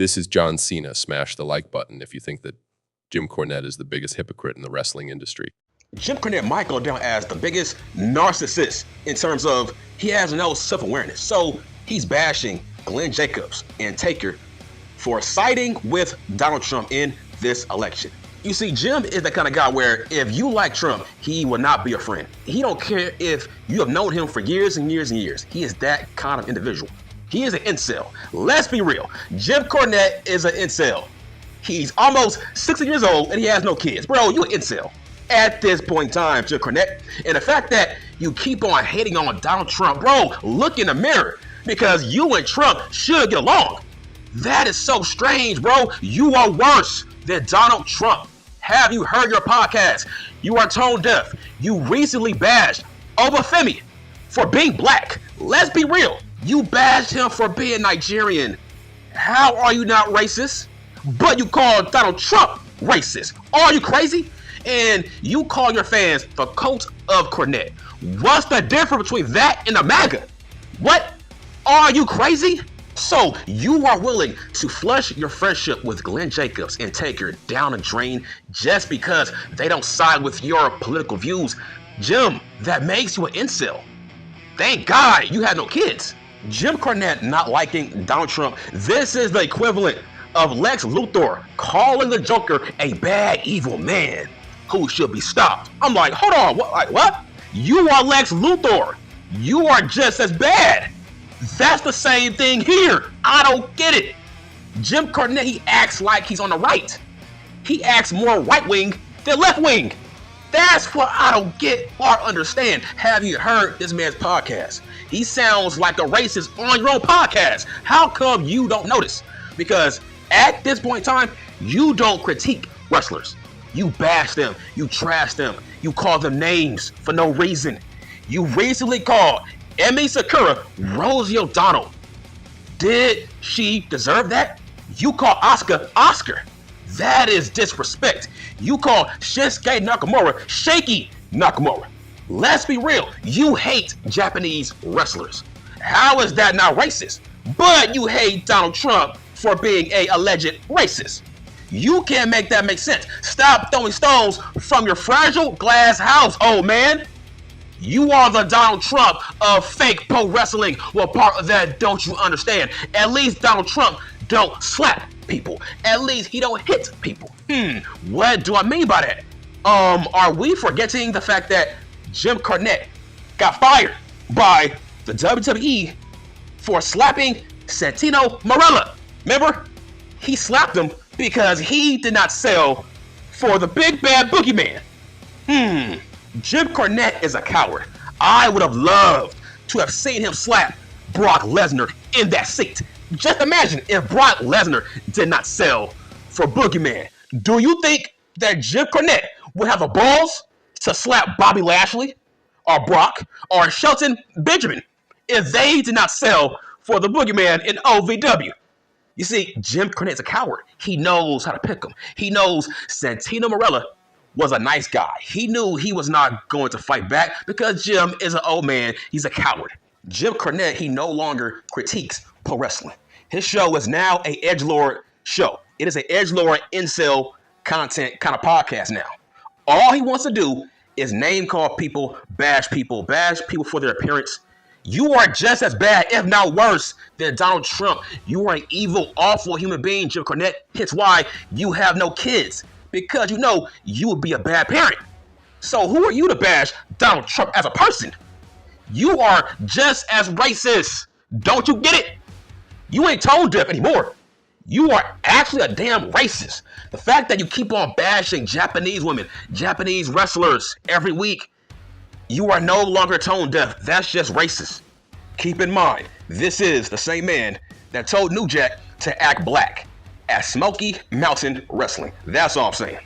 This is John Cena. Smash the like button if you think that Jim Cornette is the biggest hypocrite in the wrestling industry. Jim Cornette might go down as the biggest narcissist in terms of he has no self-awareness. So he's bashing Glenn Jacobs and Taker for siding with Donald Trump in this election. You see, Jim is the kind of guy where if you like Trump, he will not be your friend. He don't care if you have known him for years and years and years. He is that kind of individual. He is an incel. Let's be real. Jim Cornette is an incel. He's almost 60 years old and he has no kids. Bro, you an incel at this point in time, Jim Cornette. And the fact that you keep on hating on Donald Trump, bro, look in the mirror because you and Trump should get along. That is so strange, bro. You are worse than Donald Trump. Have you heard your podcast? You are tone deaf. You recently bashed Obafemi for being black. Let's be real. You bashed him for being Nigerian. How are you not racist? But you call Donald Trump racist. Are you crazy? And you call your fans the cult of Cornette. What's the difference between that and the MAGA? What? Are you crazy? So you are willing to flush your friendship with Glenn Jacobs and Taker down the drain just because they don't side with your political views. Jim, that makes you an incel. Thank God you had no kids. Jim Cornette not liking Donald Trump. This is the equivalent of Lex Luthor calling the Joker a bad, evil man who should be stopped. I'm like, hold on, what? You are Lex Luthor. You are just as bad. That's the same thing here. I don't get it. Jim Cornette, he acts like he's on the right. He acts more right wing than left wing. That's what I don't get or understand. Have you heard this man's podcast? He sounds like a racist on your own podcast. How come you don't notice? Because at this point in time, you don't critique wrestlers. You bash them. You trash them. You call them names for no reason. You recently called Emi Sakura Rosie O'Donnell. Did she deserve that? You call Oscar Oscar. That is disrespect. You call Shinsuke Nakamura Shaky Nakamura. Let's be real. You hate Japanese wrestlers. How is that not racist? But you hate Donald Trump for being a alleged racist. You can't make that make sense. Stop throwing stones from your fragile glass house, old man. You are the Donald Trump of fake pro wrestling. Well, part of that don't you understand? At least Donald Trump don't slap people. At least he don't hit people. What do I mean by that? Are we forgetting the fact that Jim Cornette got fired by the WWE for slapping Santino Marella? Remember? He slapped him because he did not sell for the big bad boogeyman. Jim Cornette is a coward. I would have loved to have seen him slap Brock Lesnar in that seat. Just imagine if Brock Lesnar did not sell for boogeyman. Do you think that Jim Cornette would have the balls to slap Bobby Lashley or Brock or Shelton Benjamin if they did not sell for the boogeyman in OVW? You see, Jim Cornette's a coward. He knows how to pick him. He knows Santino Marella was a nice guy. He knew he was not going to fight back because Jim is an old man. He's a coward. Jim Cornette, he no longer critiques pro wrestling. His show is now a edgelord show. It is an edgelord incel content kind of podcast now. All he wants to do is name call people, bash people for their appearance. You are just as bad, if not worse, than Donald Trump. You are an evil, awful human being, Jim Cornette. Hence why you have no kids. Because you know you would be a bad parent. So who are you to bash Donald Trump as a person? You are just as racist. Don't you get it? You ain't tone deaf anymore. You are actually a damn racist. The fact that you keep on bashing Japanese women, Japanese wrestlers every week, you are no longer tone deaf. That's just racist. Keep in mind, this is the same man that told New Jack to act black at Smoky Mountain Wrestling. That's all I'm saying.